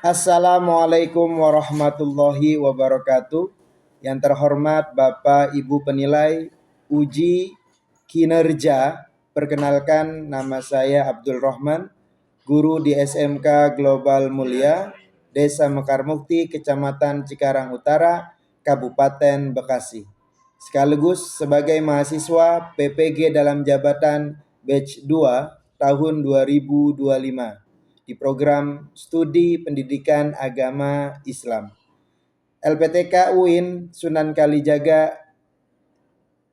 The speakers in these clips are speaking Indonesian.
Assalamualaikum warahmatullahi wabarakatuh. Yang terhormat Bapak Ibu penilai uji kinerja, perkenalkan nama saya Abdul Rahman, guru di SMK Global Mulia, Desa Mekarmukti, Kecamatan Cikarang Utara, Kabupaten Bekasi. Sekaligus sebagai mahasiswa PPG dalam jabatan batch 2 tahun 2025 di program Studi Pendidikan Agama Islam LPTK UIN Sunan Kalijaga,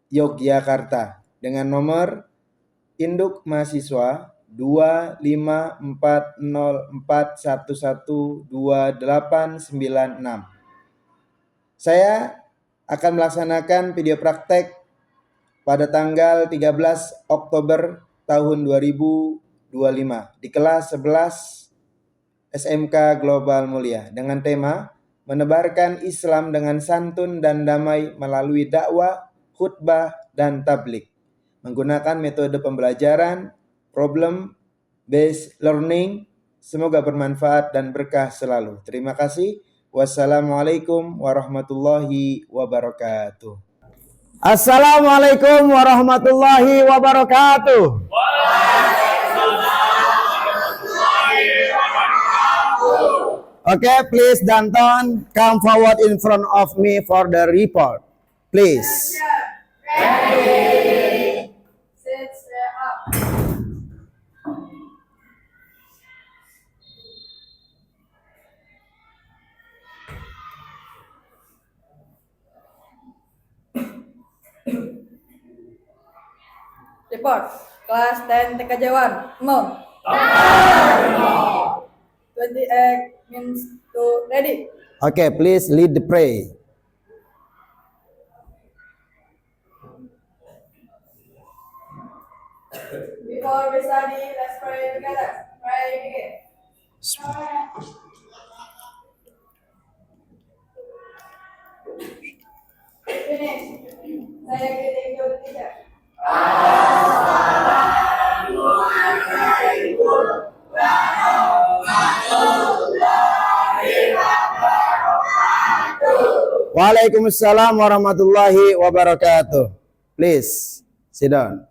Yogyakarta, dengan nomor induk mahasiswa 25404112896. Saya akan melaksanakan video praktek pada tanggal 13 Oktober tahun 2025 di kelas 11 SMK Global Mulia dengan tema menebarkan Islam dengan santun dan damai melalui dakwah, khutbah, dan tablik, menggunakan metode pembelajaran problem based learning. Semoga bermanfaat dan berkah selalu. Terima kasih. Wassalamualaikum warahmatullahi wabarakatuh. Assalamualaikum warahmatullahi wabarakatuh. Okay, please Danton, come forward in front of me for the report, please. Ready. Sit up. Report. Kelas 10 TK Jawan. Mon. 28 means to ready. Okay, please lead the prayer. Before we study, let's pray together. Pray begin. Finish. Saya greeting you, teacher. Waalaikumsalam warahmatullahi wabarakatuh. Please sit down.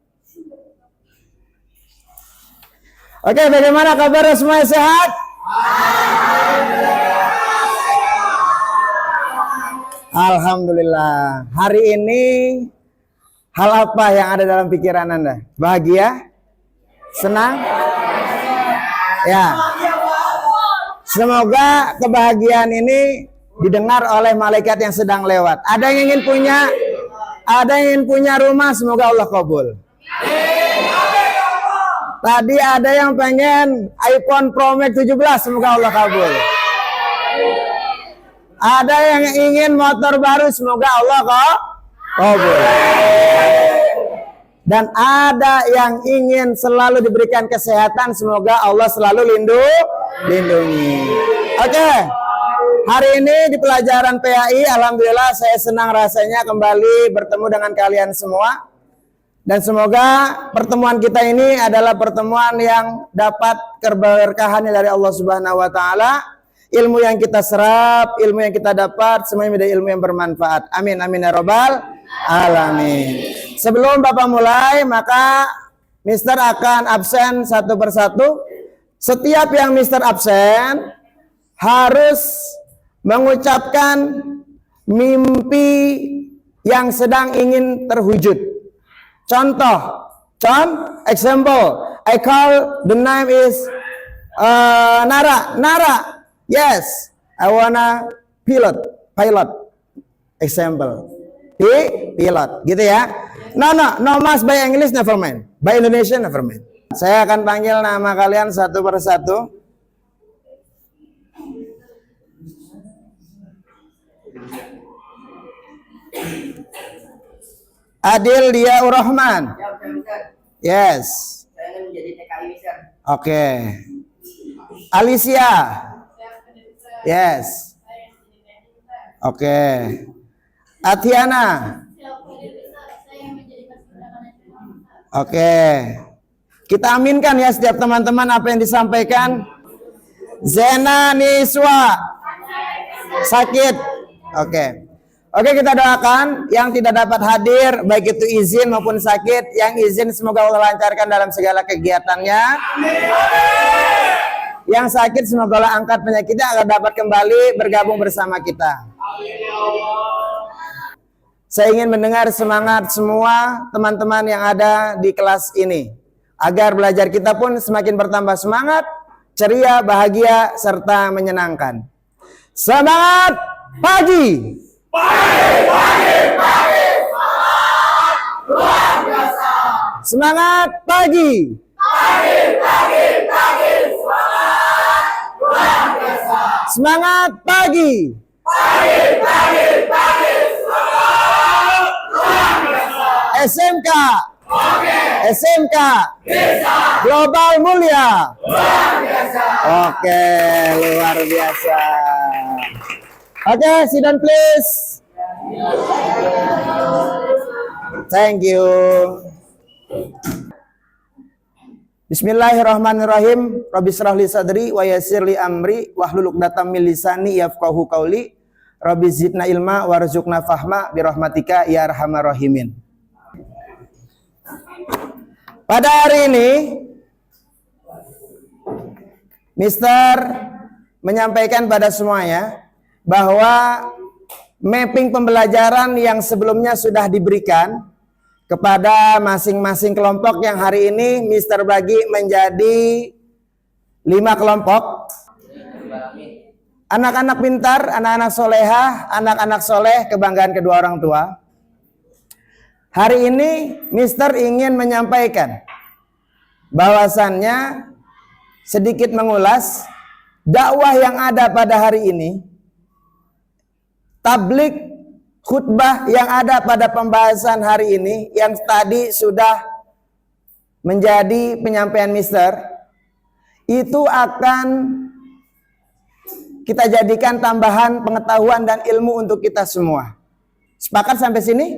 Oke, bagaimana kabarnya, semuanya sehat? Alhamdulillah. Hari ini hal apa yang ada dalam pikiran Anda? Bahagia? Senang? Ya. Semoga kebahagiaan ini didengar oleh malaikat yang sedang lewat. Ada yang ingin punya rumah, semoga Allah kabul. Tadi ada yang pengen iPhone Pro Max 17, semoga Allah kabul. Ada yang ingin motor baru, semoga Allah kabul. Dan ada yang ingin selalu diberikan kesehatan, semoga Allah selalu lindungi. Oke. Hari ini di pelajaran PAI, alhamdulillah saya senang rasanya kembali bertemu dengan kalian semua. Dan semoga pertemuan kita ini adalah pertemuan yang dapat keberkahan dari Allah Subhanahu wa taala. Ilmu yang kita serap, ilmu yang kita dapat, semuanya menjadi ilmu yang bermanfaat. Amin amin ya rabbal alamin. Sebelum Bapak mulai, maka Mister akan absen satu persatu. Setiap yang Mister absen harus mengucapkan mimpi yang sedang ingin terwujud. Contoh, example, I call the name is Nara. Nara, yes, I wanna pilot, example, pilot, gitu ya. No, mas by English never mind, by Indonesia never mind. Saya akan panggil nama kalian satu persatu. Adil Dia Urahman. Yes. Saya menjadi TKI Mister. Oke. Alicia. Yes. Oke. Atiana. Oke. Kita aminkan ya setiap teman-teman apa yang disampaikan. Zena Niswa. Sakit. Oke. Oke, kita doakan yang tidak dapat hadir, baik itu izin maupun sakit. Yang izin semoga Allah lancarkan dalam segala kegiatannya. Yang sakit semoga Allah angkat penyakitnya agar dapat kembali bergabung bersama kita. Saya ingin mendengar semangat semua teman-teman yang ada di kelas ini, agar belajar kita pun semakin bertambah semangat, ceria, bahagia, serta menyenangkan. Semangat pagi! Semangat pagi! Semangat pagi! SMK! SMK! Global Mulia! Oke, luar biasa. Oke, sit down please. Thank you. Bismillahirrahmanirrahim. Rabbi shrah li sadri wa yassir li amri wahlul 'uqdatam min lisani yafqahu qawli. Rabbi zidna ilma warzuqna fahma birahmatika ya arhamar rahimin. Pada hari ini Mister menyampaikan pada semuanya bahwa mapping pembelajaran yang sebelumnya sudah diberikan kepada masing-masing kelompok yang hari ini Mister bagi menjadi 5 kelompok. Anak-anak pintar, anak-anak solehah, anak-anak soleh, kebanggaan kedua orang tua. Hari ini Mister ingin menyampaikan bahwasannya sedikit mengulas dakwah yang ada pada hari ini, tablik khutbah yang ada pada pembahasan hari ini yang tadi sudah menjadi penyampaian Mister, itu akan kita jadikan tambahan pengetahuan dan ilmu untuk kita semua. Sepakat sampai sini?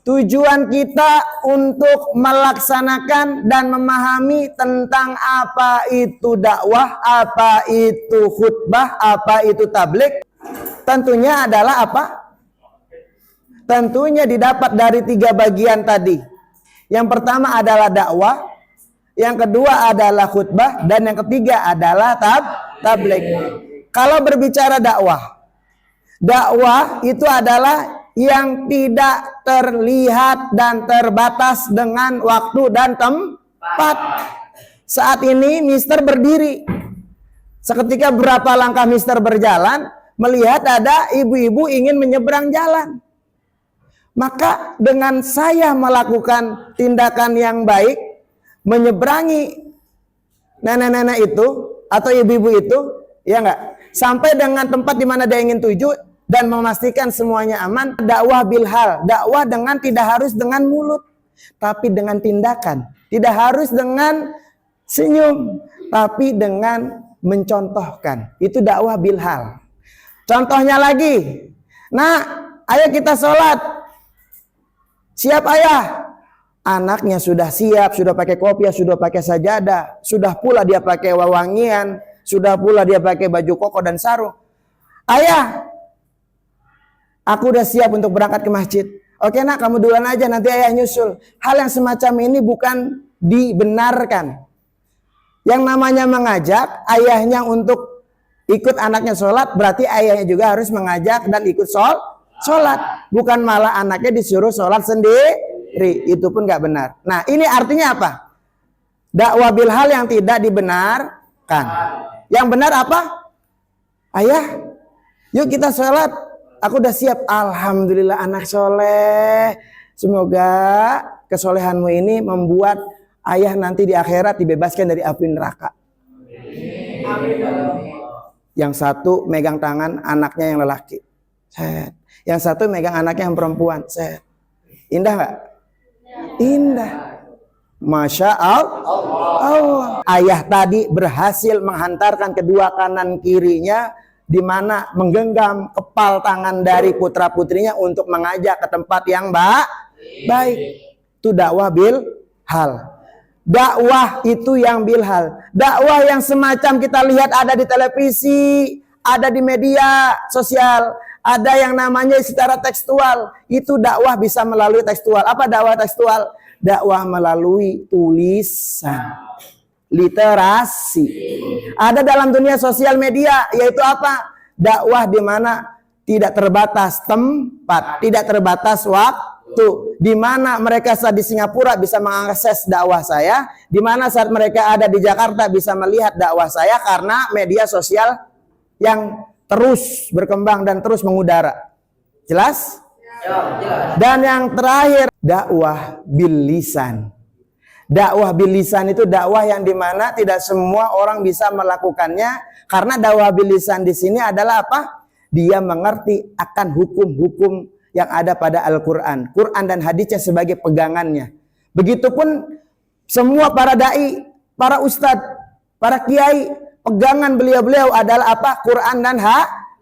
Tujuan kita untuk melaksanakan dan memahami tentang apa itu dakwah, apa itu khutbah, apa itu tablik, tentunya adalah apa? Tentunya didapat dari 3 bagian tadi. Yang pertama adalah dakwah, yang kedua adalah khutbah, dan yang ketiga adalah tablik. Kalau berbicara dakwah, dakwah itu adalah yang tidak terlihat dan terbatas dengan waktu dan tempat. Saat ini Mister berdiri. Seketika berapa langkah Mister berjalan, melihat ada ibu-ibu ingin menyeberang jalan. Maka dengan saya melakukan tindakan yang baik, menyeberangi nenek-nenek itu atau ibu-ibu itu, ya enggak, sampai dengan tempat di mana dia ingin tuju dan memastikan semuanya aman. Dakwah bilhal, dakwah dengan tidak harus dengan mulut, tapi dengan tindakan. Tidak harus dengan senyum, tapi dengan mencontohkan. Itu dakwah bilhal. Contohnya lagi, nah, ayo kita sholat. Siap ayah? Anaknya sudah siap, sudah pakai kopiah, sudah pakai sajadah, sudah pula dia pakai wewangian, sudah pula dia pakai baju koko dan sarung. Ayah, aku udah siap untuk berangkat ke masjid. Oke nak, kamu duluan aja, nanti ayah nyusul. Hal yang semacam ini bukan dibenarkan. Yang namanya mengajak ayahnya untuk ikut anaknya sholat, berarti ayahnya juga harus mengajak dan ikut sholat. Bukan malah anaknya disuruh sholat sendiri. Itu pun gak benar. Nah, ini artinya apa? Dakwah bilhal yang tidak dibenarkan. Yang benar apa? Ayah, yuk kita sholat. Aku udah siap. Alhamdulillah anak soleh. Semoga kesolehanmu ini membuat ayah nanti di akhirat dibebaskan dari api neraka. Yang satu megang tangan anaknya yang lelaki. Set. Yang satu megang anaknya yang perempuan. Set. Indah gak? Indah. Masya Allah. Ayah tadi berhasil menghantarkan kedua kanan kirinya, di mana menggenggam kepal tangan dari putra putrinya untuk mengajak ke tempat yang baik. Itu dakwah bil hal. dakwah itu yang bilhal. Dakwah yang semacam kita lihat ada di televisi, ada di media sosial, ada yang namanya secara tekstual. Itu dakwah bisa melalui tekstual. Apa dakwah tekstual? Dakwah melalui tulisan, literasi. Ada dalam dunia sosial media, yaitu apa? Dakwah di mana tidak terbatas tempat, tidak terbatas waktu. Di mana mereka saat di Singapura bisa mengakses dakwah saya, di mana saat mereka ada di Jakarta bisa melihat dakwah saya karena media sosial yang terus berkembang dan terus mengudara. Jelas? Jelas. Dan yang terakhir, dakwah bil lisan. Dakwah bil lisan itu dakwah yang dimana tidak semua orang bisa melakukannya, karena dakwah bil lisan di sini adalah apa? Dia mengerti akan hukum-hukum yang ada pada Al-Quran, Quran dan hadisnya sebagai pegangannya. Begitupun semua para dai, para ustadz, para kiai, pegangan beliau-beliau adalah apa? Quran dan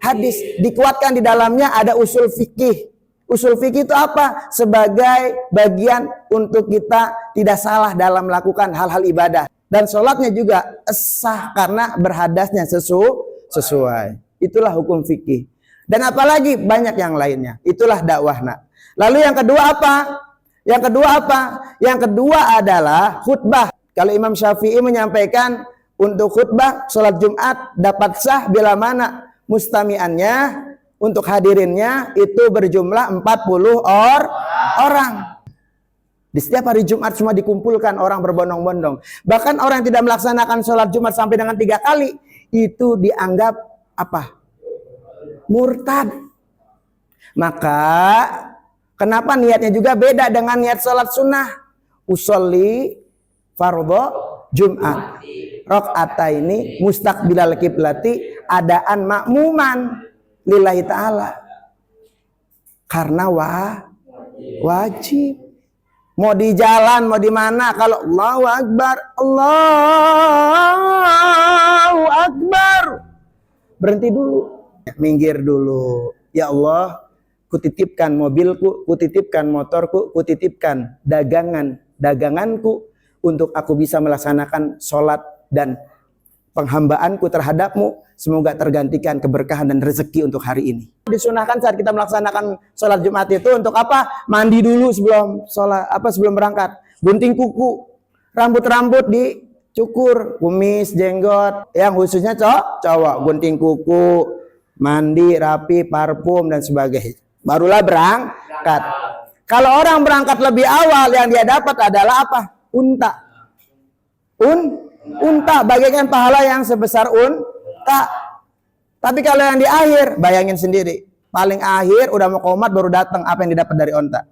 hadis. Dikuatkan di dalamnya ada usul fikih. Usul fikih itu apa? Sebagai bagian untuk kita tidak salah dalam melakukan hal-hal ibadah. Dan sholatnya juga sah karena berhadasnya sesuai. Itulah hukum fikih. Dan apalagi banyak yang lainnya. Itulah dakwahna. Lalu yang kedua apa? Yang kedua apa? Yang kedua adalah khutbah. Kalau Imam Syafi'i menyampaikan untuk khutbah sholat Jumat dapat sah bila mana mustami'annya, untuk hadirinnya itu berjumlah 40 orang. Di setiap hari Jumat cuma dikumpulkan orang berbondong-bondong. Bahkan orang yang tidak melaksanakan sholat Jumat sampai dengan 3 kali itu dianggap apa? Murtad. Maka kenapa niatnya juga beda dengan niat sholat sunnah? Usolli fardhu Jumat rakaataini mustaqbilal kiblati adaan makmuman lillahi ta'ala. Karena wajib. Mau di jalan, mau di mana, kalau Allahu Akbar, Allahu Akbar, berhenti dulu. Minggir dulu. Ya Allah, kutitipkan mobilku, kutitipkan motorku, kutitipkan daganganku untuk aku bisa melaksanakan sholat dan penghambaanku terhadapmu. Semoga tergantikan keberkahan dan rezeki untuk hari ini. Disunahkan saat kita melaksanakan sholat Jumat itu untuk apa? Mandi dulu sebelum sholat, sebelum berangkat. Gunting kuku, rambut-rambut dicukur, kumis, jenggot, yang khususnya cowok, gunting kuku, mandi, rapi, parfum dan sebagainya. Barulah berangkat. Kalau orang berangkat lebih awal, yang dia dapat adalah apa? Unta. Unta, bagaikan pahala yang sebesar unta. Tapi kalau yang di akhir, bayangin sendiri, paling akhir udah mau komat baru datang apa yang didapat dari unta.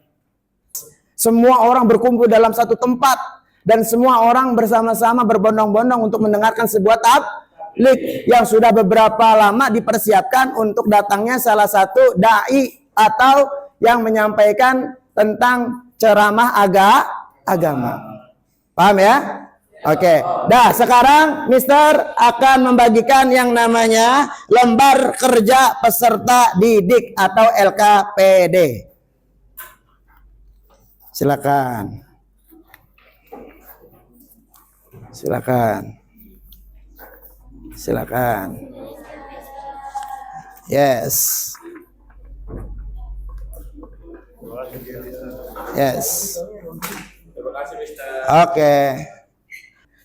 Semua orang berkumpul dalam satu tempat dan semua orang bersama-sama berbondong-bondong untuk mendengarkan sebuah tabligh yang sudah beberapa lama dipersiapkan untuk datangnya salah satu dai atau yang menyampaikan tentang ceramah agama. Paham ya? Oke. Dah, sekarang Mister akan membagikan yang namanya lembar kerja peserta didik atau LKPD. Silakan. Yes. Oke.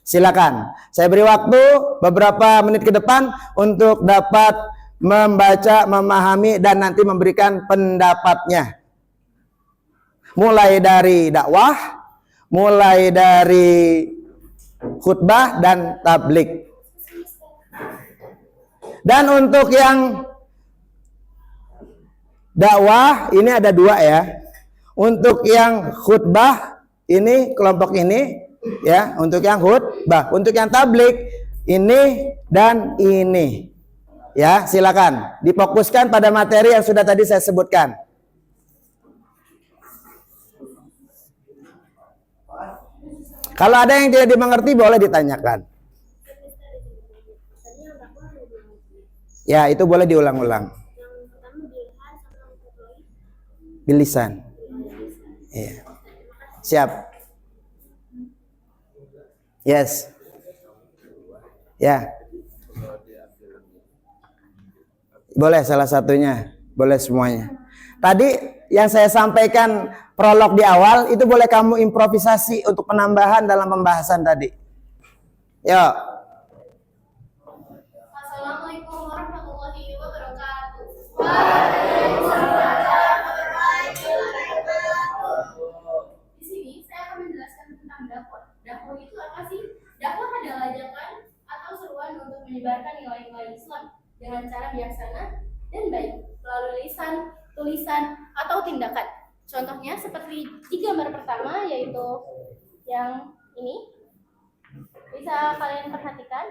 Silakan. Saya beri waktu beberapa menit ke depan untuk dapat membaca, memahami dan nanti memberikan pendapatnya. Mulai dari dakwah, mulai dari khutbah dan tabligh. Dan untuk yang dakwah ini ada 2 ya. Untuk yang khutbah ini kelompok ini ya, untuk yang khutbah, untuk yang tabligh ini dan ini. Ya, silakan difokuskan pada materi yang sudah tadi saya sebutkan. Kalau ada yang tidak dimengerti boleh ditanyakan. Ya, itu boleh diulang-ulang. Bilisan. Iya. Siap. Yes. Ya. Boleh salah satunya, boleh semuanya. Tadi yang saya sampaikan prolog di awal itu boleh kamu improvisasi untuk penambahan dalam pembahasan tadi. Yuk. Assalamualaikum warahmatullahi wabarakatuh. Di sini saya akan menjelaskan tentang dakwah. Dakwah itu apa sih? Dakwah adalah ajakan atau seruan untuk menyebarkan nilai-nilai Islam dengan cara bijaksana dan baik melalui lisan, tulisan, atau tindakan. Contohnya seperti di gambar pertama, yaitu yang ini. Bisa kalian perhatikan.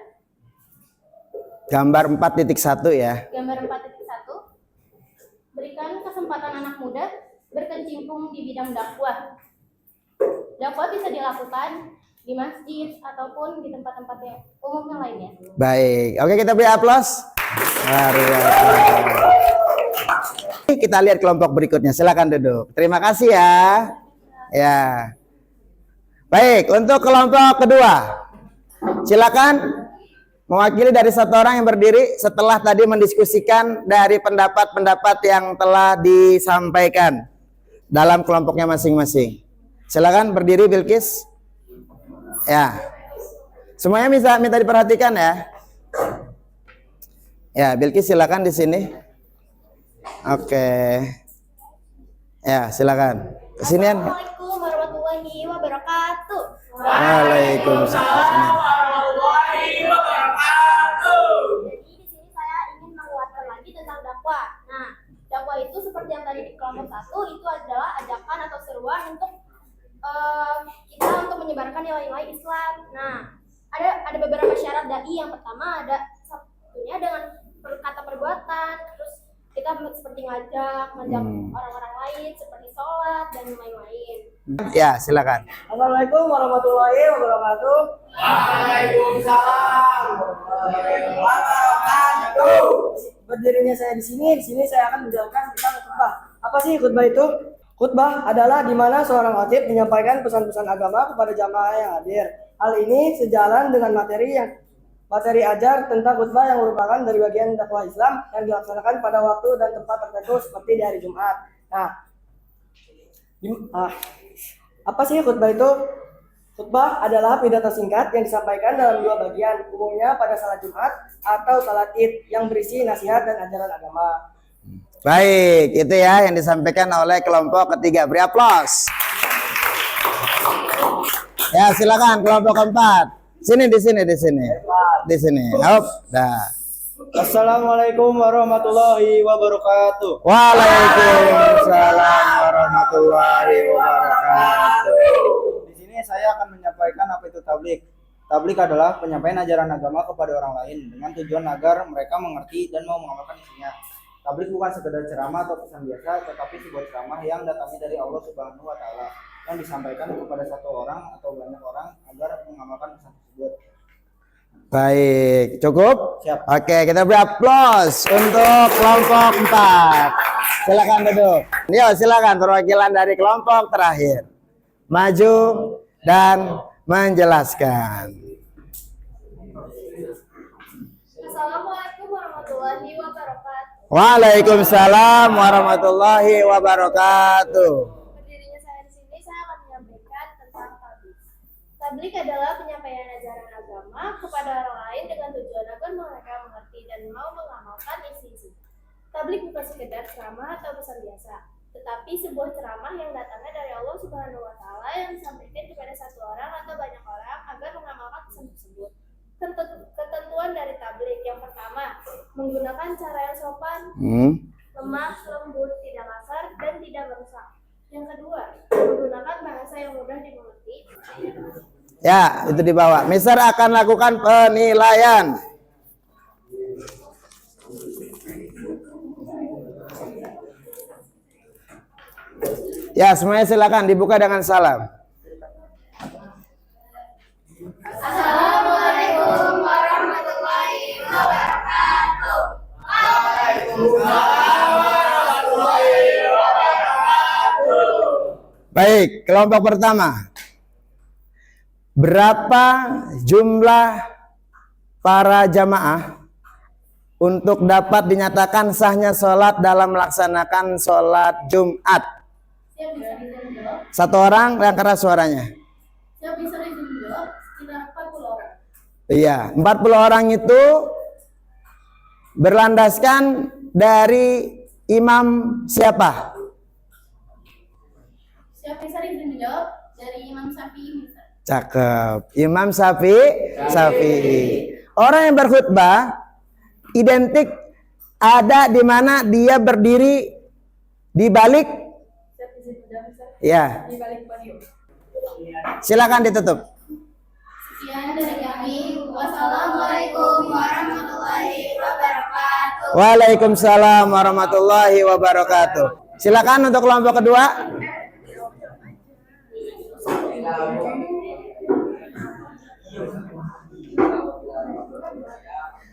Gambar 4.1 ya. Gambar 4.1. Berikan kesempatan anak muda berkecimpung di bidang dakwah. Dakwah bisa dilakukan di masjid ataupun di tempat-tempat yang umum yang lainnya. Baik. Oke, kita beri aplaus. Luar biasa. Kita lihat kelompok berikutnya. Silakan duduk. Terima kasih ya. Ya. Baik, untuk kelompok kedua. Silakan mewakili dari satu orang yang berdiri setelah tadi mendiskusikan dari pendapat-pendapat yang telah disampaikan dalam kelompoknya masing-masing. Silakan berdiri, Bilkis. Ya. Semuanya bisa minta diperhatikan ya. Ya, Bilkis silakan di sini. Oke. Ya, silakan. Kesinian. Assalamualaikum warahmatullahi wabarakatuh. Waalaikumsalam. Jadi di sini saya ingin menguatkan lagi tentang dakwah. Nah, dakwah itu seperti yang tadi di kelompok 1 itu adalah ajakan atau seruan untuk kita untuk menyebarkan nilai-nilai Islam. Nah, ada beberapa syarat dai. Yang pertama ada satunya dengan kata perbuatan, terus kita seperti ngajak orang-orang lain seperti sholat dan lain-lain. Ya, silakan. Assalamualaikum warahmatullahi wabarakatuh. Waalaikumsalam warahmatullahi wabarakatuh. Berdirinya saya di sini saya akan menjelaskan tentang khutbah. Apa sih khutbah itu? Khutbah adalah di mana seorang khatib menyampaikan pesan-pesan agama kepada jamaah yang hadir. Hal ini sejalan dengan materi ajar tentang khutbah yang merupakan dari bagian dakwah Islam yang dilaksanakan pada waktu dan tempat tertentu seperti di hari Jumat. Nah, apa sih khutbah itu? Khutbah adalah pidato singkat yang disampaikan dalam dua bagian, umumnya pada salat Jumat atau salat Id yang berisi nasihat dan ajaran agama. Baik, itu ya yang disampaikan oleh kelompok ketiga. Beri aplaus. Ya, silakan kelompok keempat. Di sini. Hop, dah. Assalamualaikum warahmatullahi wabarakatuh. Waalaikumsalam warahmatullahi wabarakatuh. Di sini saya akan menyampaikan apa itu tablik. Tablik adalah penyampaian ajaran agama kepada orang lain dengan tujuan agar mereka mengerti dan mau mengamalkan isinya. Tablik bukan sekedar ceramah atau pesan biasa, tetapi sebuah ceramah yang datangnya dari Allah Subhanahu wa Ta'ala yang disampaikan kepada satu orang atau banyak orang agar mengamalkan pesan tersebut. Baik, cukup? Siap. Oke, kita beri aplaus untuk kelompok 4. Silakan duduk. Yo, silakan perwakilan dari kelompok terakhir. Maju dan menjelaskan. Assalamualaikum warahmatullahi wabarakatuh. Waalaikumsalam warahmatullahi wabarakatuh. Berdirinya saya di sini, saya akan menyampaikan tentang tablik. Tablik adalah penyampaian ajaran agama kepada orang lain dengan tujuan agar mereka mengerti dan mau mengamalkan isi-isi. Tablik bukan sekedar ceramah atau pesan biasa, tetapi sebuah ceramah yang datangnya dari Allah Subhanahu wa Ta'ala yang disampaikan kepada satu orang atau banyak orang agar mengamalkan pesan tersebut. Ketentuan dari tablik yang pertama, menggunakan cara yang sopan, lemah, lembut, tidak kasar, dan tidak merusak. Yang kedua, menggunakan bahasa yang mudah dimengerti. Ya, itu dibawa. Mister akan lakukan penilaian. Ya, semuanya silakan dibuka dengan salam. Assalamualaikum warahmatullahi wabarakatuh. Baik, kelompok pertama. berapa jumlah para jamaah untuk dapat dinyatakan sahnya sholat dalam melaksanakan sholat Jumat? Siap bisa dijawab. Satu orang yang keras suaranya. Siap bisa dijawab. Sekitar 40 orang. Iya, 40 orang itu berlandaskan dari imam siapa? Siap bisa dijawab dari Imam Syafi'i. Cakep. Imam Syafi'i. Orang yang berkhutbah identik ada di mana dia berdiri di balik. Siap bisa dijawab, Mister. Ya, Di balik podium. silakan ditutup. Sekian dari kami. Wassalamualaikum warahmatullahi wabarakatuh. Waalaikumsalam warahmatullahi wabarakatuh. Silakan untuk kelompok kedua.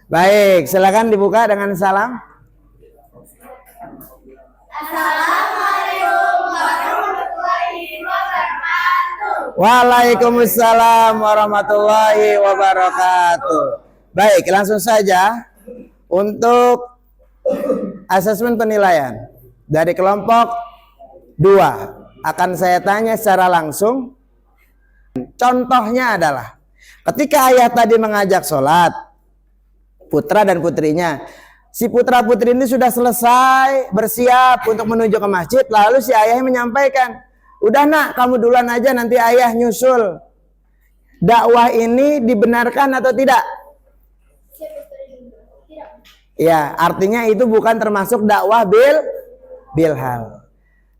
Baik, silakan dibuka dengan salam. Assalamualaikum warahmatullahi wabarakatuh. Waalaikumsalam warahmatullahi wabarakatuh. Baik, langsung saja untuk asesmen penilaian dari kelompok 2 akan saya tanya secara langsung. Contohnya adalah ketika ayah tadi mengajak sholat putra dan putrinya, si putra putri ini sudah selesai bersiap untuk menuju ke masjid, lalu si ayahnya menyampaikan, udah nak, kamu duluan aja, nanti ayah nyusul. Dakwah ini dibenarkan atau tidak? Siap bisa dijawab. Tidak. Ya, artinya itu bukan termasuk dakwah bilhal.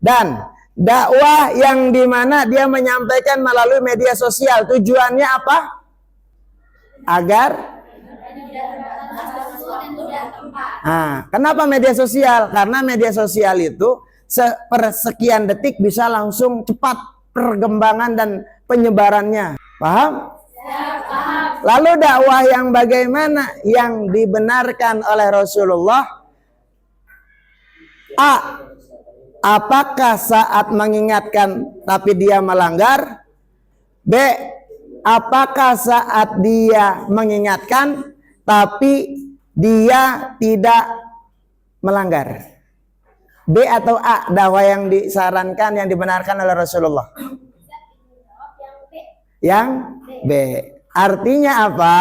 Dan dakwah yang dimana dia menyampaikan melalui media sosial, tujuannya apa? Agar kenapa media sosial? Karena media sosial itu sepersekian detik bisa langsung cepat perkembangan dan penyebarannya. Paham? Lalu dakwah yang bagaimana yang dibenarkan oleh Rasulullah? Apakah saat mengingatkan tapi dia melanggar? B. Apakah saat dia mengingatkan tapi dia tidak melanggar? B atau A dakwah yang disarankan, yang dibenarkan oleh Rasulullah? Yang B. Artinya apa?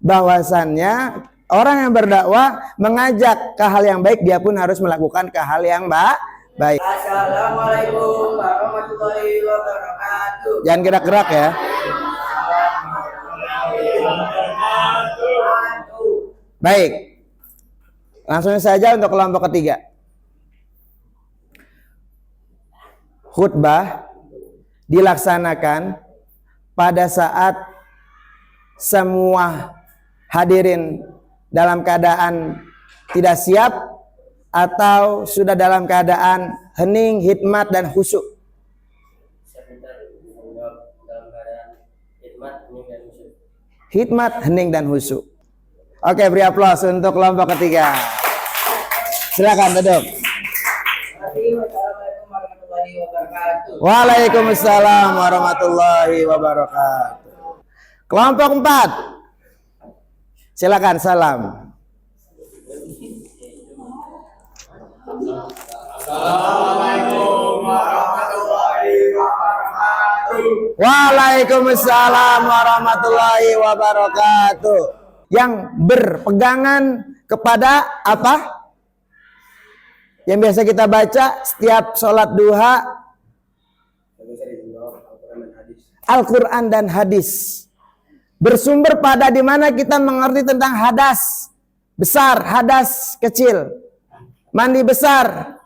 Bahwasannya orang yang berdakwah mengajak ke hal yang baik, dia pun harus melakukan ke hal yang baik. Assalamualaikum warahmatullahi wabarakatuh. Jangan gerak-gerak ya. Baik. Langsung saja untuk kelompok ketiga. Khutbah dilaksanakan pada saat semua hadirin dalam keadaan tidak siap atau sudah dalam keadaan hening, hikmat dan khusyuk. Hikmat, hening dan khusyuk. Oke, beri aplaus untuk kelompok ketiga. Silakan duduk. Assalamualaikum warahmatullahi wabarakatuh. Waalaikumsalam warahmatullahi wabarakatuh. Kelompok 4. Silakan salam. Assalamualaikum warahmatullahi wabarakatuh. Waalaikumsalam warahmatullahi wabarakatuh. Yang berpegangan kepada apa? Yang biasa kita baca setiap sholat duha, Al-Quran dan hadis. Bersumber pada di mana kita mengerti tentang hadas besar, hadas kecil, mandi besar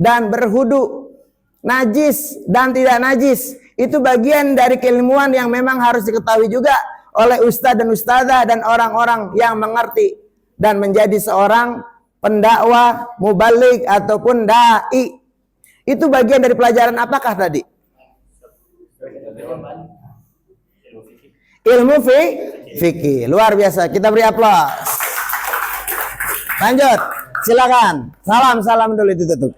dan berhudu, najis dan tidak najis. Itu bagian dari keilmuan yang memang harus diketahui juga oleh ustadz dan ustadzah dan orang-orang yang mengerti dan menjadi seorang pendakwah, mubaligh ataupun dai. Itu bagian dari pelajaran apakah tadi? Ilmu fikih. Luar biasa. Kita beri aplaus. Lanjut. Silakan. Salam dulu ditutup.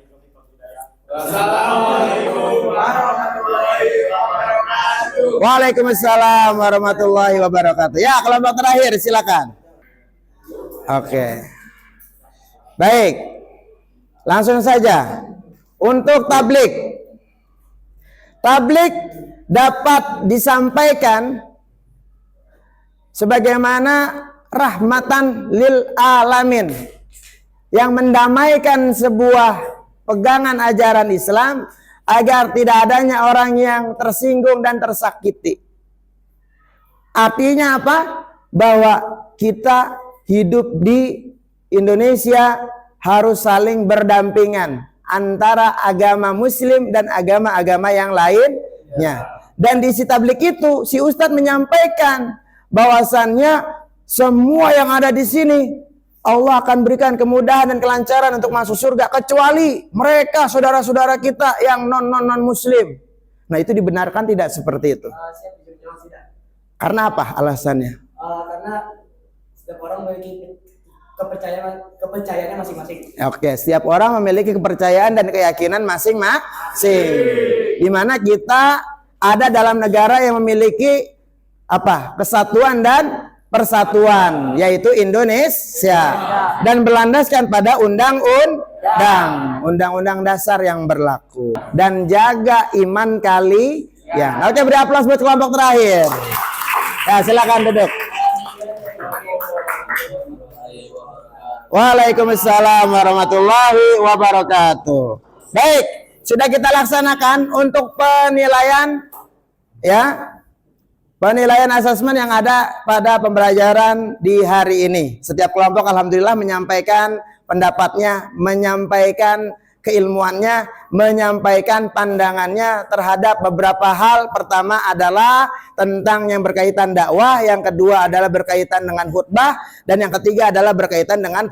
Assalamualaikum warahmatullahi wabarakatuh. Waalaikumsalam warahmatullahi wabarakatuh. Ya, kelompok terakhir silakan. Oke. Baik. Langsung saja. Untuk tablik. Tablik dapat disampaikan sebagaimana rahmatan lil alamin, yang mendamaikan sebuah pegangan ajaran Islam agar tidak adanya orang yang tersinggung dan tersakiti. Artinya apa? Bahwa kita hidup di Indonesia harus saling berdampingan antara agama Muslim dan agama-agama yang lainnya. Dan di si tablik itu si Ustadz menyampaikan bahwasannya semua yang ada di sini Allah akan berikan kemudahan dan kelancaran untuk masuk surga kecuali mereka saudara-saudara kita yang non Muslim. Nah, itu dibenarkan tidak seperti itu? Saya bisa bilang tidak. Karena apa alasannya? Karena setiap orang memiliki kepercayaannya masing-masing. Oke, setiap orang memiliki kepercayaan dan keyakinan masing-masing. Di mana kita ada dalam negara yang memiliki apa? Kesatuan dan persatuan, yaitu Indonesia, dan berlandaskan pada undang-undang dasar yang berlaku, dan jaga iman kalian. Oke, beri aplaus buat kelompok terakhir. Ya, silakan duduk. Waalaikumsalam warahmatullahi wabarakatuh. Baik, sudah kita laksanakan untuk penilaian, ya, penilaian asesmen yang ada pada pembelajaran di hari ini. Setiap kelompok alhamdulillah menyampaikan pendapatnya, menyampaikan keilmuannya, menyampaikan pandangannya terhadap beberapa hal. Pertama adalah tentang yang berkaitan dakwah, yang kedua adalah berkaitan dengan khutbah, dan yang ketiga adalah berkaitan dengan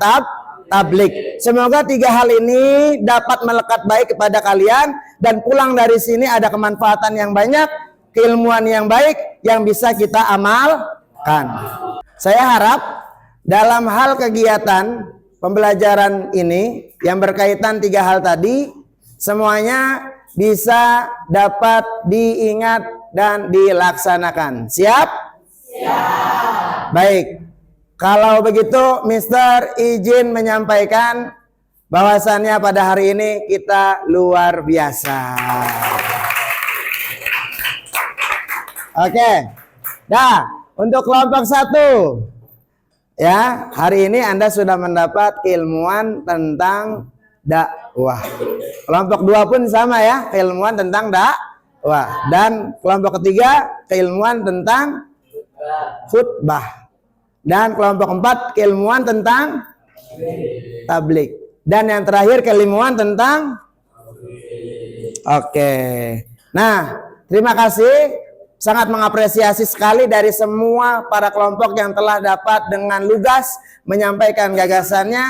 tablik. Semoga tiga hal ini dapat melekat baik kepada kalian dan pulang dari sini ada kemanfaatan yang banyak, keilmuan yang baik yang bisa kita amalkan. Saya harap dalam hal kegiatan pembelajaran ini yang berkaitan tiga hal tadi semuanya bisa dapat diingat dan dilaksanakan. Siap? Siap. Baik. Kalau begitu Mister izin menyampaikan bahwasannya pada hari ini kita luar biasa. Oke. Nah, untuk kelompok 1, ya, hari ini Anda sudah mendapat keilmuan tentang dakwah. Kelompok 2 pun sama ya, keilmuan tentang dakwah. Dan kelompok 3 keilmuan tentang khutbah. Dan kelompok 4 keilmuan tentang tablik. Dan yang terakhir keilmuan tentang Oke. Nah, terima kasih. Sangat mengapresiasi sekali dari semua para kelompok yang telah dapat dengan lugas menyampaikan gagasannya,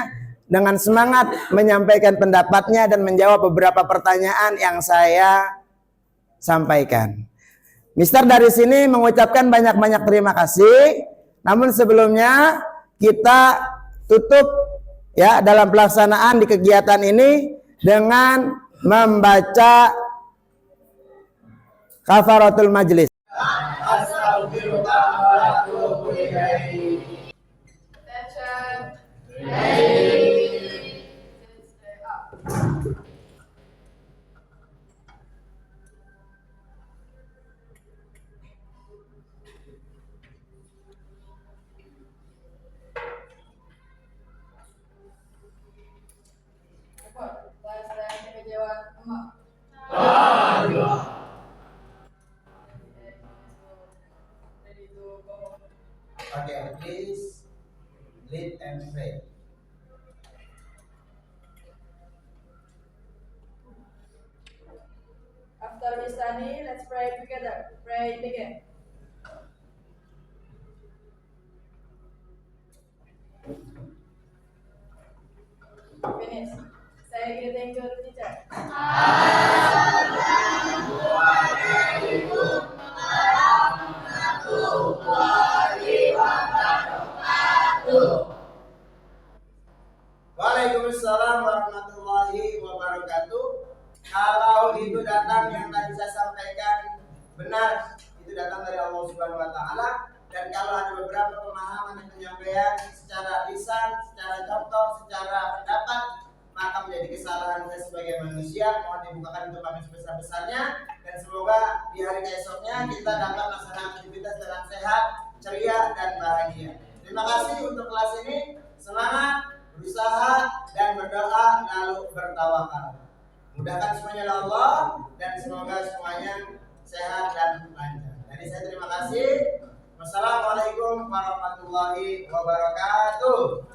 dengan semangat menyampaikan pendapatnya dan menjawab beberapa pertanyaan yang saya sampaikan. Mister dari sini mengucapkan banyak-banyak terima kasih. Namun sebelumnya kita tutup ya dalam pelaksanaan di kegiatan ini dengan membaca kafaratul majlis. Okay, please lead and pray. After we study, let's pray together. Pray begin. Finish. Say greeting to the teacher. Waalaikumsalam warahmatullahi wabarakatuh. Kalau itu datang yang tadi saya sampaikan benar, itu datang dari Allah Subhanahu wa taala. Dan kalau ada beberapa pemahaman yang penyampaian secara lisan, secara contoh, secara pendapat, maka menjadi kesalahan saya sebagai manusia. Mohon dibukakan untuk kami sebesar-besarnya, dan semoga di hari esoknya kita dapat melaksanakan aktivitas dengan sehat, ceria, dan bahagia. Terima kasih untuk kelas ini. Semangat, berusaha, dan berdoa, lalu bertawakal. Mudahkan semuanya oleh Allah, dan semoga semuanya sehat dan lancar. Jadi saya terima kasih. Wassalamualaikum warahmatullahi wabarakatuh.